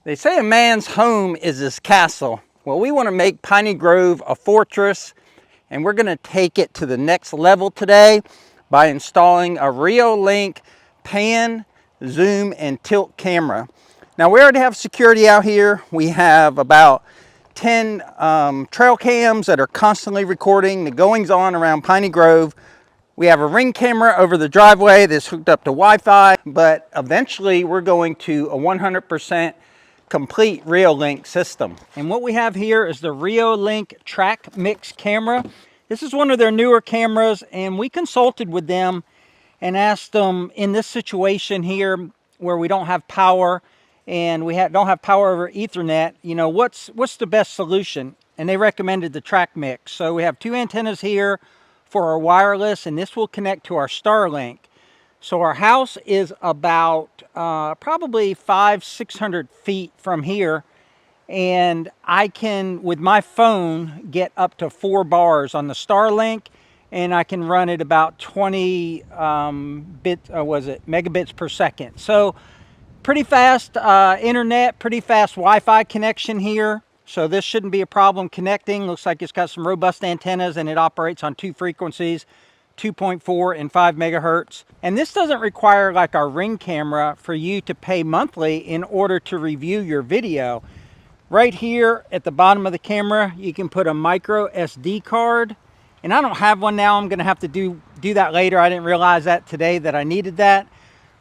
They say a man's home is his castle. Well, we want to make Piney Grove a fortress, and we're going to take it to the next level today by installing a Reolink pan, zoom, and tilt camera. Now, we already have security out here. We have about 10 trail cams that are constantly recording the goings on around Piney Grove. We have a ring camera over the driveway that's hooked up to Wi-Fi, but eventually we're going to a 100% complete Reolink system. And what we have here is the Reolink Track Mix camera. This is one of their newer cameras, and we consulted with them and asked them, in this situation here where we don't have power and we don't have power over Ethernet, you know, what's the best solution? And they recommended the Track Mix. So we have two antennas here for our wireless, and this will connect to our Starlink. So our house is about probably 500-600 feet from here, and I can, with my phone, get up to 4 bars on the Starlink, and I can run it about 20 megabits per second. So pretty fast internet, pretty fast Wi-Fi connection here. So this shouldn't be a problem connecting. Looks like it's got some robust antennas, and it operates on 2 frequencies. 2.4 and 5 megahertz. And this doesn't require, like our Ring camera, for you to pay monthly in order to review your video. Right here at the bottom of the camera, you can put a micro SD card. And I don't have one now. I'm going to have to do that later. I didn't realize that today that I needed that.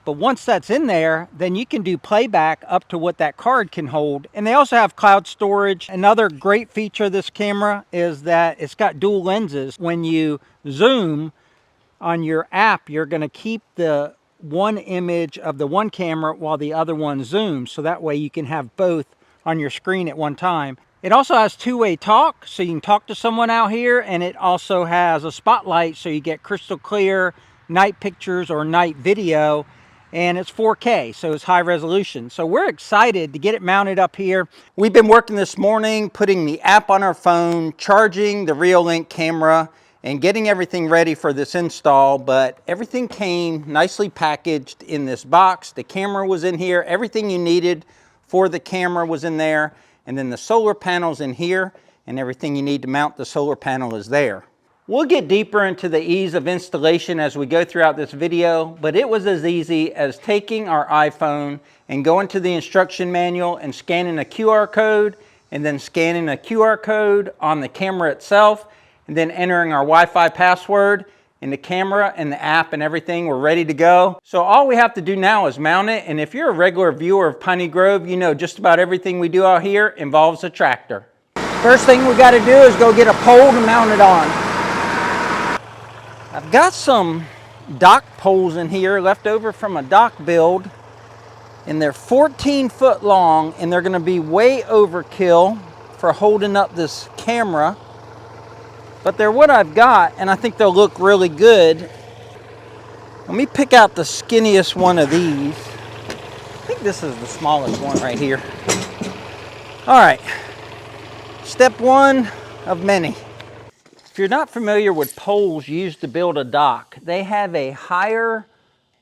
But once that's in there, then you can do playback up to what that card can hold. And they also have cloud storage. Another great feature of this camera is that it's got dual lenses. When you zoom on your app, you're going to keep the one image of the one camera while the other one zooms. So that way you can have both on your screen at one time. It also has two-way talk, so you can talk to someone out here. And it also has a spotlight, so you get crystal clear night pictures or night video. And it's 4K, so it's high resolution. So we're excited to get it mounted up here. We've been working this morning, putting the app on our phone, charging the Reolink camera, and getting everything ready for this install. But everything came nicely packaged in this box. The camera was in here. Everything you needed for the camera was in there. And then the solar panel's in here, and everything you need to mount the solar panel is there. We'll get deeper into the ease of installation as we go throughout this video, but it was as easy as taking our iPhone and going to the instruction manual and scanning a QR code, and then scanning a QR code on the camera itself, and then entering our Wi-Fi password in the camera and the app, and everything. We're ready to go. So all we have to do now is mount it, and if you're a regular viewer of Piney Grove, you know just about everything we do out here involves a tractor. First thing we got to do is go get a pole to mount it on. I've got some dock poles in here left over from a dock build, and they're 14 foot long, and they're going to be way overkill for holding up this camera, but they're what I've got, and I think they'll look really good. Let me pick out the skinniest one of these. I think this is the smallest one right here. All right, step one of many. If you're not familiar with poles used to build a dock, they have a higher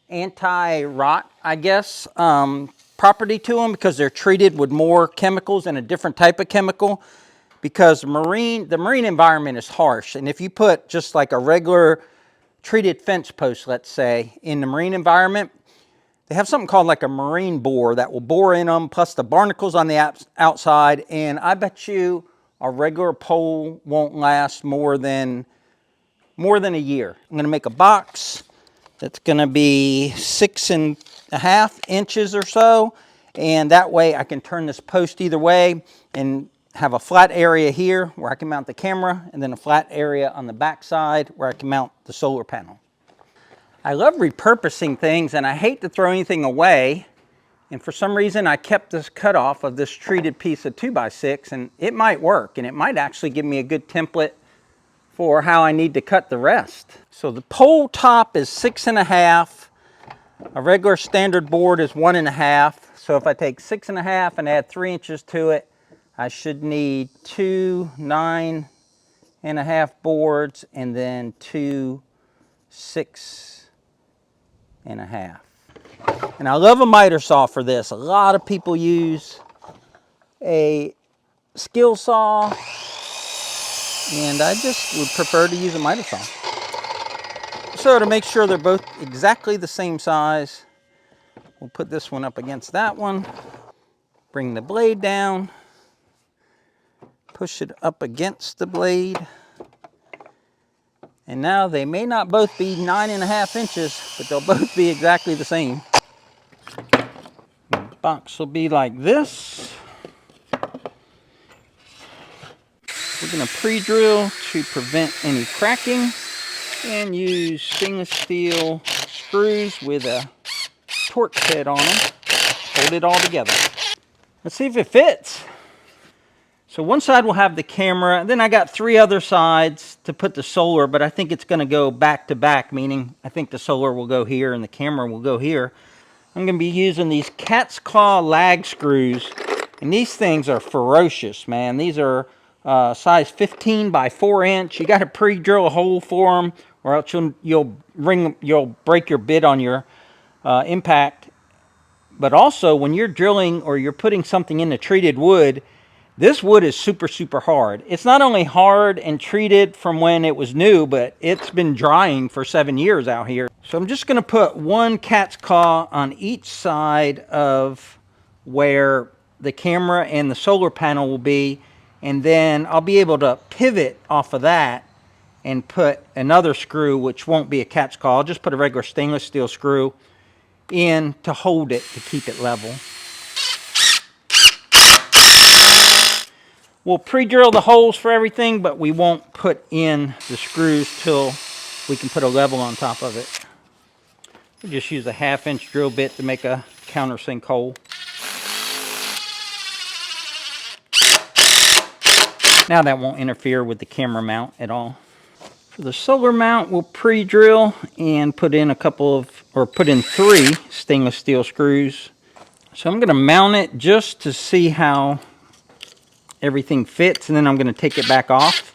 anti-rot, I guess, property to them, because they're treated with more chemicals and a different type of chemical, because the marine environment is harsh. And if you put just like a regular treated fence post, let's say, in the marine environment, they have something called like a marine bore that will bore in them, plus the barnacles on the outside, and I bet you a regular pole won't last more than a year. I'm going to make a box that's going to be 6.5 inches or so, and that way I can turn this post either way and have a flat area here where I can mount the camera, and then a flat area on the back side where I can mount the solar panel. I love repurposing things, and I hate to throw anything away. And for some reason, I kept this cutoff of this treated piece of 2x6, and it might work, and it might actually give me a good template for how I need to cut the rest. So the pole top is 6.5. A regular standard board is 1.5. So if I take 6.5 and add 3 inches to it, I should need 2 9.5 boards, and then 2 6.5. And I love a miter saw for this. A lot of people use a skill saw, and I just would prefer to use a miter saw. So to make sure they're both exactly the same size, we'll put this one up against that one, bring the blade down, push it up against the blade, and now they may not both be 9.5 inches, but they'll both be exactly the same. The box will be like this. We're going to pre-drill to prevent any cracking and use stainless steel screws with a Torx head on them. Hold it all together. Let's see if it fits. So one side will have the camera, then I got 3 other sides to put the solar, but I think it's going to go back to back, meaning I think the solar will go here and the camera will go here. I'm going to be using these cat's claw lag screws, and these things are ferocious, man. These are size 15 by 4 inch. You got to pre-drill a hole for them, or else you'll break your bit on your impact. But also, when you're drilling or you're putting something into treated wood, this wood is super, super hard. It's not only hard and treated from when it was new, but it's been drying for 7 years out here. So I'm just going to put one cat's claw on each side of where the camera and the solar panel will be, and then I'll be able to pivot off of that and put another screw, which won't be a cat's claw. I'll just put a regular stainless steel screw in to hold it, to keep it level. We'll pre-drill the holes for everything, but we won't put in the screws till we can put a level on top of it. We just use a 1/2 inch drill bit to make a countersink hole. Now that won't interfere with the camera mount at all. For the solar mount, we'll pre-drill and put in 3 stainless steel screws. So I'm going to mount it just to see how everything fits, and then I'm going to take it back off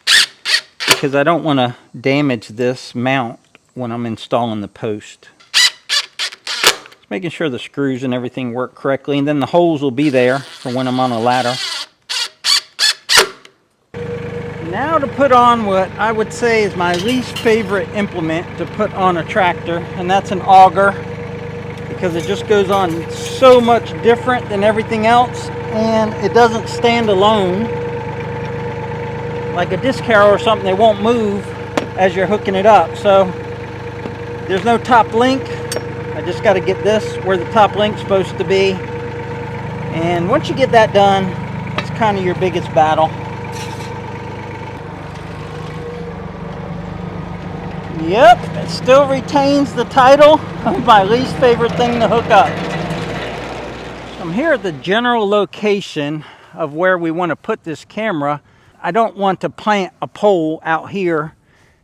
because I don't want to damage this mount when I'm installing the post. Just making sure the screws and everything work correctly, and then the holes will be there for when I'm on a ladder. Now to put on what I would say is my least favorite implement to put on a tractor, and that's an auger, because it just goes on so much different than everything else, and it doesn't stand alone. Like a disc harrow or something, they won't move as you're hooking it up. So there's no top link. I just got to get this where the top link's supposed to be. And once you get that done, it's kind of your biggest battle. Yep, it still retains the title of my least favorite thing to hook up. So I'm here at the general location of where we want to put this camera. I don't want to plant a pole out here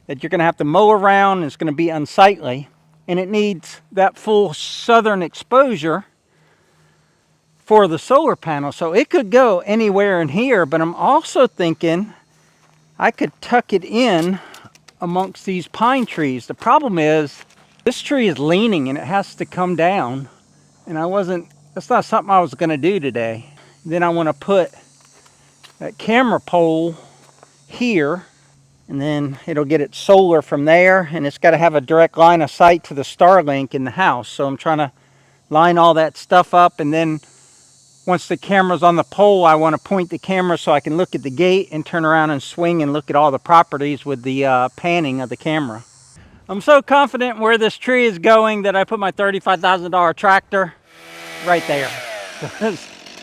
that you're going to have to mow around, and it's going to be unsightly. And it needs that full southern exposure for the solar panel. So it could go anywhere in here, but I'm also thinking I could tuck it in amongst these pine trees. The problem is this tree is leaning and it has to come down, and that's not something I was going to do today. Then I want to put that camera pole here, and then it'll get its solar from there, and it's got to have a direct line of sight to the Starlink in the house. So I'm trying to line all that stuff up, and then once the camera's on the pole, I want to point the camera so I can look at the gate and turn around and swing and look at all the properties with the panning of the camera. I'm so confident where this tree is going that I put my $35,000 tractor right there.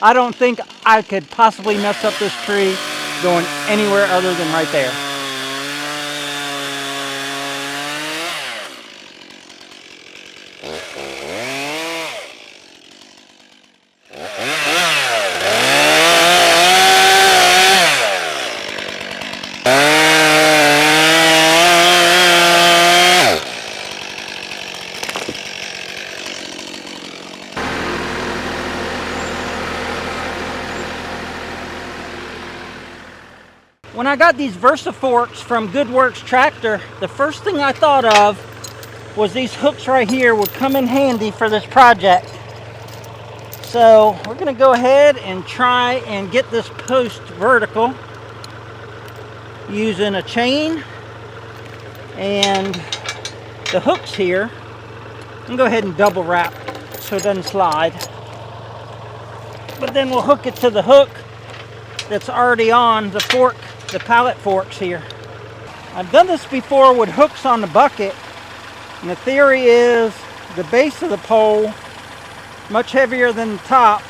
I don't think I could possibly mess up this tree going anywhere other than right there. When I got these Versaforks from Good Works Tractor, the first thing I thought of was these hooks right here would come in handy for this project. So we're going to go ahead and try and get this post vertical using a chain and the hooks here. I'm going to go ahead and double wrap so it doesn't slide. But then we'll hook it to the hook that's already on the fork, the pallet forks here. I've done this before with hooks on the bucket, and the theory is the base of the pole much heavier than the top,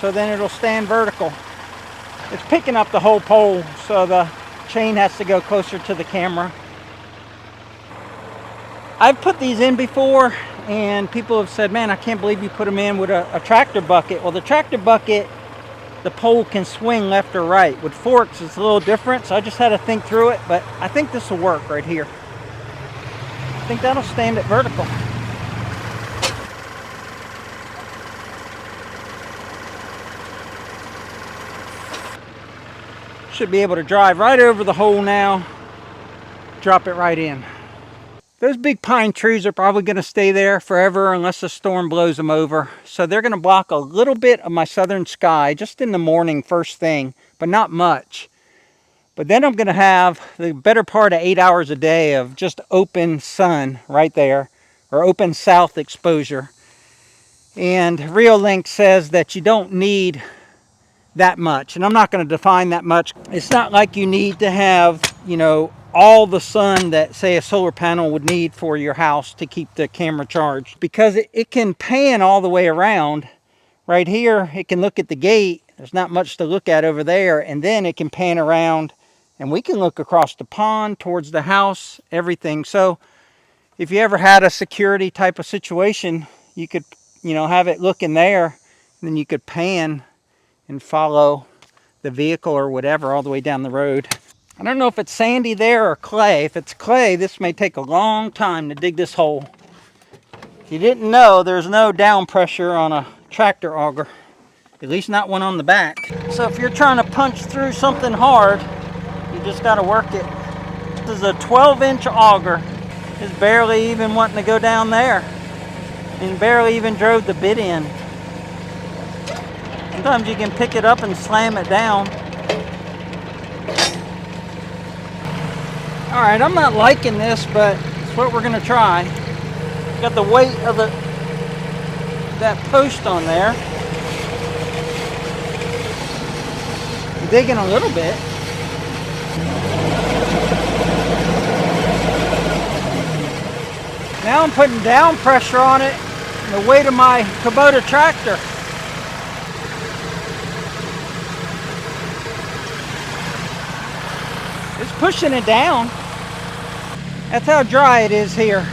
so then it'll stand vertical. It's picking up the whole pole, so the chain has to go closer to the camera. I've put these in before, and people have said, man, I can't believe you put them in with a tractor bucket. Well, the tractor bucket, the pole can swing left or right. With forks, it's a little different, so I just had to think through it, but I think this will work right here. I think that'll stand it vertical. Should be able to drive right over the hole now, drop it right in. Those big pine trees are probably going to stay there forever unless a storm blows them over. So they're going to block a little bit of my southern sky just in the morning first thing, but not much. But then I'm going to have the better part of 8 hours a day of just open sun right there, or open south exposure. And Reolink says that you don't need that much, and I'm not going to define that much. It's not like you need to have, you know, all the sun that, say, a solar panel would need for your house to keep the camera charged, because it can pan all the way around. Right here, it can look at the gate. There's not much to look at over there, and then it can pan around, and we can look across the pond, towards the house, everything. So if you ever had a security type of situation, you could, you know, have it look in there, and then you could pan and follow the vehicle or whatever all the way down the road. I don't know if it's sandy there or clay. If it's clay, this may take a long time to dig this hole. If you didn't know, there's no down pressure on a tractor auger, at least not one on the back. So if you're trying to punch through something hard, you just got to work it. This is a 12-inch auger. It's barely even wanting to go down there, and barely even drove the bit in. Sometimes you can pick it up and slam it down. All right, I'm not liking this, but it's what we're gonna try. Got the weight of that post on there. I'm digging a little bit. Now I'm putting down pressure on it, and the weight of my Kubota tractor. It's pushing it down. That's how dry it is here.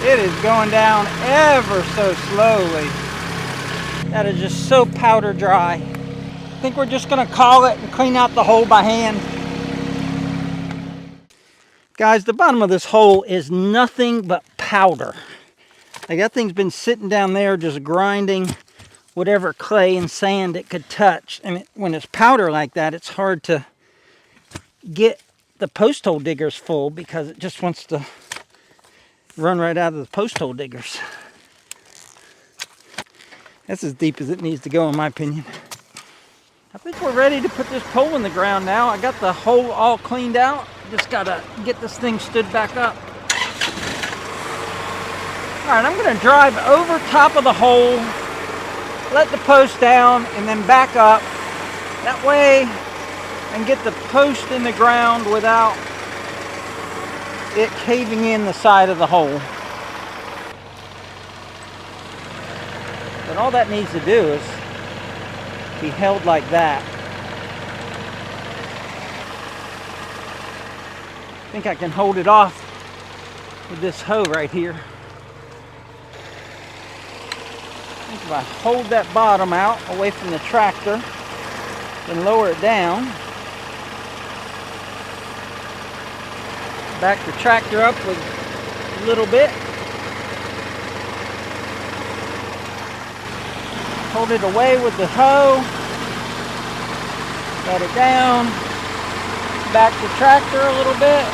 It is going down ever so slowly. That is just so powder dry. I think we're just going to call it and clean out the hole by hand. Guys, the bottom of this hole is nothing but powder. Like, that thing's been sitting down there just grinding whatever clay and sand it could touch. And when it's powder like that, it's hard to get the post hole diggers full because it just wants to run right out of the post hole diggers. That's as deep as it needs to go, in my opinion. I think we're ready to put this pole in the ground now. I got the hole all cleaned out. Just gotta get this thing stood back up. All right, I'm gonna drive over top of the hole, let the post down, and then back up. That way I can get the post in the ground without it caving in the side of the hole. But all that needs to do is be held like that. I think I can hold it off with this hoe right here. I think if I hold that bottom out away from the tractor, then lower it down, back the tractor up with a little bit, hold it away with the hoe, let it down, back the tractor a little bit.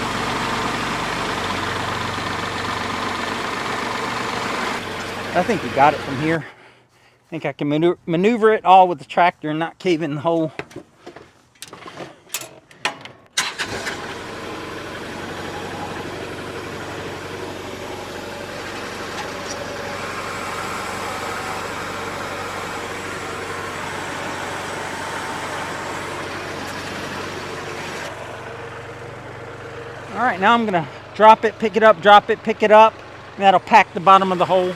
I think we got it from here. I think I can maneuver it all with the tractor and not cave in the hole. All right, now I'm gonna drop it, pick it up, drop it, pick it up, and that'll pack the bottom of the hole.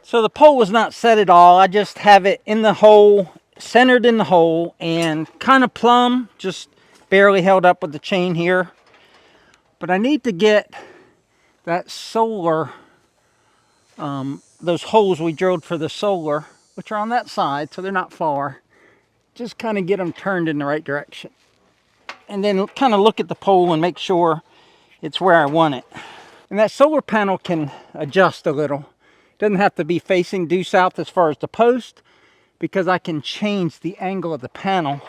So the pole was not set at all. I just have it in the hole, centered in the hole, and kind of plumb, just barely held up with the chain here. But I need to get that solar, those holes we drilled for the solar, which are on that side, so they're not far. Just kind of get them turned in the right direction. And then kind of look at the pole and make sure it's where I want it. And that solar panel can adjust a little. It doesn't have to be facing due south as far as the post, because I can change the angle of the panel.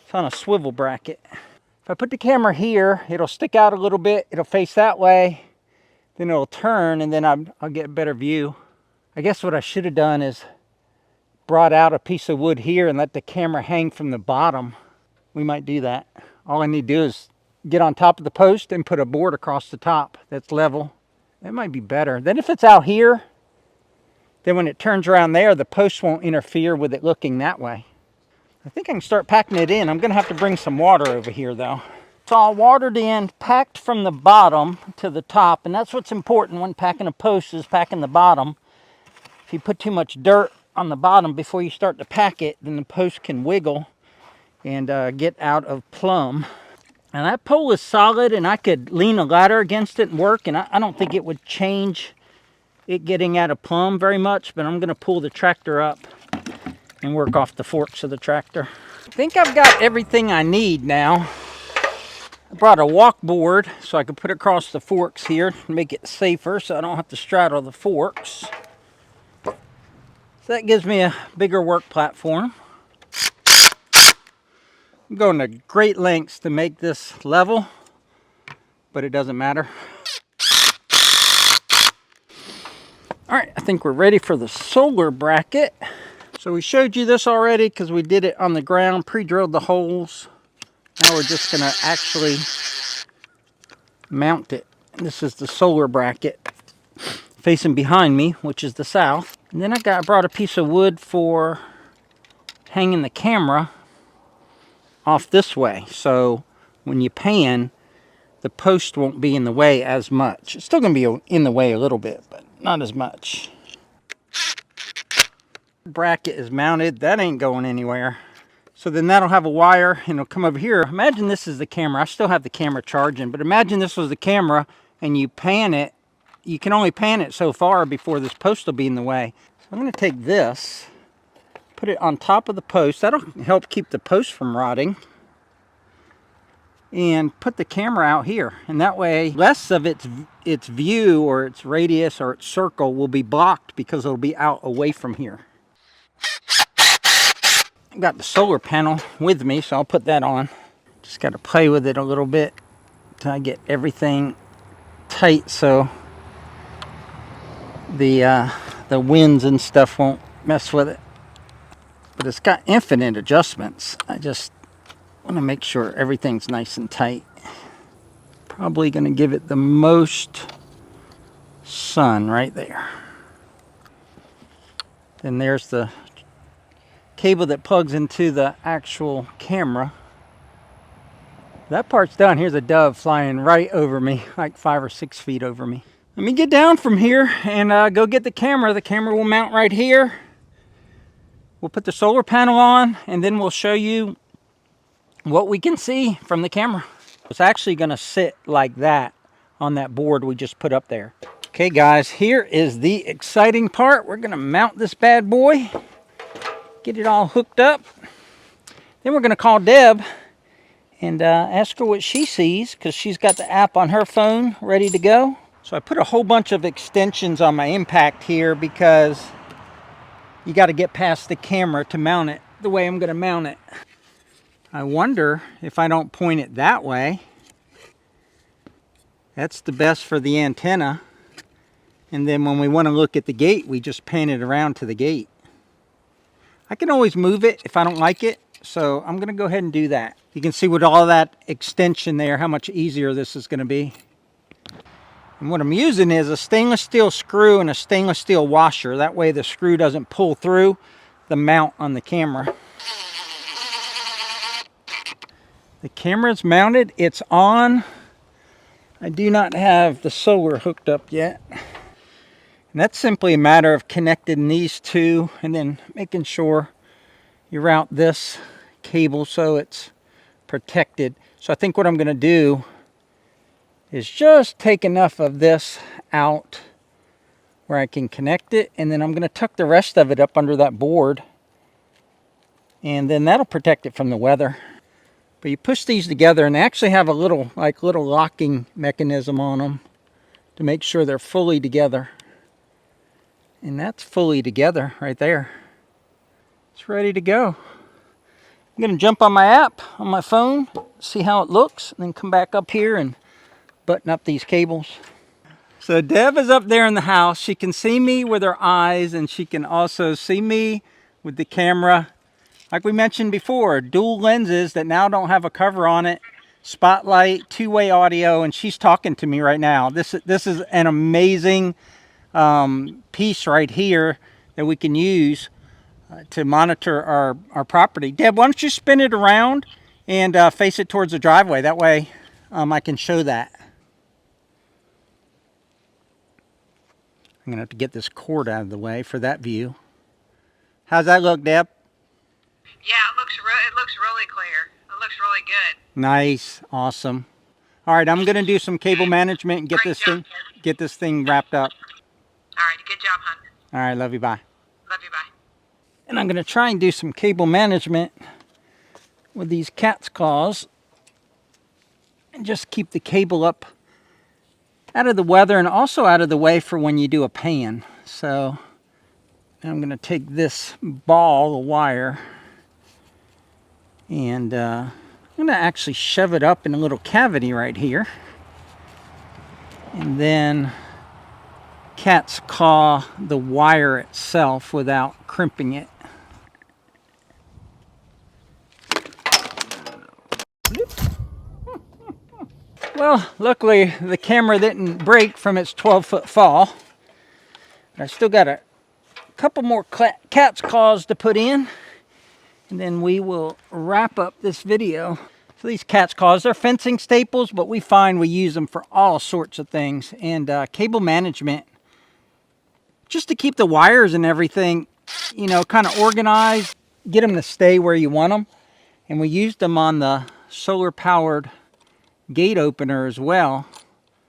It's on a swivel bracket. If I put the camera here, it'll stick out a little bit. It'll face that way. Then it'll turn, and then I'll get a better view. I guess what I should have done is brought out a piece of wood here and let the camera hang from the bottom. We might do that. All I need to do is get on top of the post and put a board across the top that's level. That might be better. Then if it's out here, then when it turns around there, the post won't interfere with it looking that way. I think I can start packing it in. I'm gonna have to bring some water over here though. It's all watered in, packed from the bottom to the top, and that's what's important when packing a post, is packing the bottom. If you put too much dirt on the bottom before you start to pack it, then the post can wiggle and get out of plumb. And that pole is solid, and I could lean a ladder against it and work, and I don't think it would change it getting out of plumb very much, but I'm gonna pull the tractor up and work off the forks of the tractor. I think I've got everything I need now. I brought a walk board so I could put it across the forks here and make it safer so I don't have to straddle the forks. So that gives me a bigger work platform. I'm going to great lengths to make this level, but it doesn't matter. All right, I think we're ready for the solar bracket. So we showed you this already because we did it on the ground, pre-drilled the holes. Now we're just gonna actually mount it. This is the solar bracket facing behind me, which is the south. And then I brought a piece of wood for hanging the camera off this way, so when you pan, the post won't be in the way as much. It's still going to be in the way a little bit, but not as much. Bracket is mounted. That ain't going anywhere. So then that'll have a wire and it'll come over here. Imagine this is the camera. I still have the camera charging, but imagine this was the camera and you pan it. You can only pan it so far before this post will be in the way. So I'm going to take this, put it on top of the post. That'll help keep the post from rotting. And put the camera out here. And that way, less of its view or its radius or its circle will be blocked because it'll be out away from here. I've got the solar panel with me, so I'll put that on. Just got to play with it a little bit until I get everything tight so the winds and stuff won't mess with it. But it's got infinite adjustments. I just want to make sure everything's nice and tight. Probably going to give it the most sun right there. Then there's the cable that plugs into the actual camera. That part's done. Here's a dove flying right over me, like 5 or 6 feet over me. Let me get down from here and go get the camera. The camera will mount right here. We'll put the solar panel on, and then we'll show you what we can see from the camera. It's actually going to sit like that on that board we just put up there. Okay guys, here is the exciting part. We're going to mount this bad boy, get it all hooked up. Then we're going to call Deb and ask her what she sees, because she's got the app on her phone ready to go. So I put a whole bunch of extensions on my impact here because you got to get past the camera to mount it the way I'm going to mount it. I wonder if I don't point it that way. That's the best for the antenna. And then when we want to look at the gate, we just pan it around to the gate. I can always move it if I don't like it. So I'm going to go ahead and do that. You can see with all that extension there, how much easier this is going to be. And what I'm using is a stainless steel screw and a stainless steel washer. That way the screw doesn't pull through the mount on the camera. The camera's mounted, it's on. I do not have the solar hooked up yet. And that's simply a matter of connecting these two and then making sure you route this cable so it's protected. So I think what I'm going to do is just take enough of this out where I can connect it, and then I'm going to tuck the rest of it up under that board, and then that'll protect it from the weather. But you push these together, and they actually have a little locking mechanism on them to make sure they're fully together. And that's fully together right there. It's ready to go. I'm going to jump on my app on my phone, see how it looks, and then come back up here and button up these cables. So Deb is up there in the house. She can see me with her eyes, and she can also see me with the camera. Like we mentioned before, dual lenses that now don't have a cover on it, spotlight, two-way audio, and she's talking to me right now. This is an amazing piece right here that we can use to monitor our property. Deb, why don't you spin it around and face it towards the driveway? That way I can show that. I'm going to have to get this cord out of the way for that view. How's that look, Deb? Yeah, it looks really clear. It looks really good. Nice, awesome. All right, I'm going to do some cable management and get this thing wrapped up. All right, good job, hon. All right, love you, bye. Love you, bye. And I'm going to try and do some cable management with these cat's claws and just keep the cable up out of the weather and also out of the way for when you do a pan. So I'm going to take this ball of wire and I'm going to actually shove it up in a little cavity right here, and then cat's claw the wire itself without crimping it. Well, luckily the camera didn't break from its 12-foot fall. I still got a couple more cat's claws to put in, and then we will wrap up this video. So these cat's claws, they're fencing staples, but we find we use them for all sorts of things. And cable management, just to keep the wires and everything, you know, kind of organized, get them to stay where you want them. And we used them on the solar powered gate opener as well.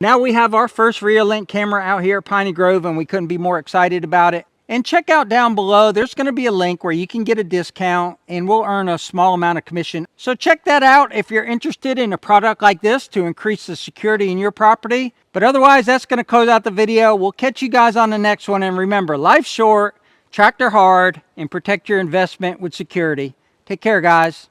Now we have our first Reolink camera out here at Piney Grove, and we couldn't be more excited about it. And check out down below, there's going to be a link where you can get a discount and we'll earn a small amount of commission. So check that out if you're interested in a product like this to increase the security in your property. But otherwise, that's going to close out the video. We'll catch you guys on the next one. And remember, life's short, tractor hard, and protect your investment with security. Take care, guys.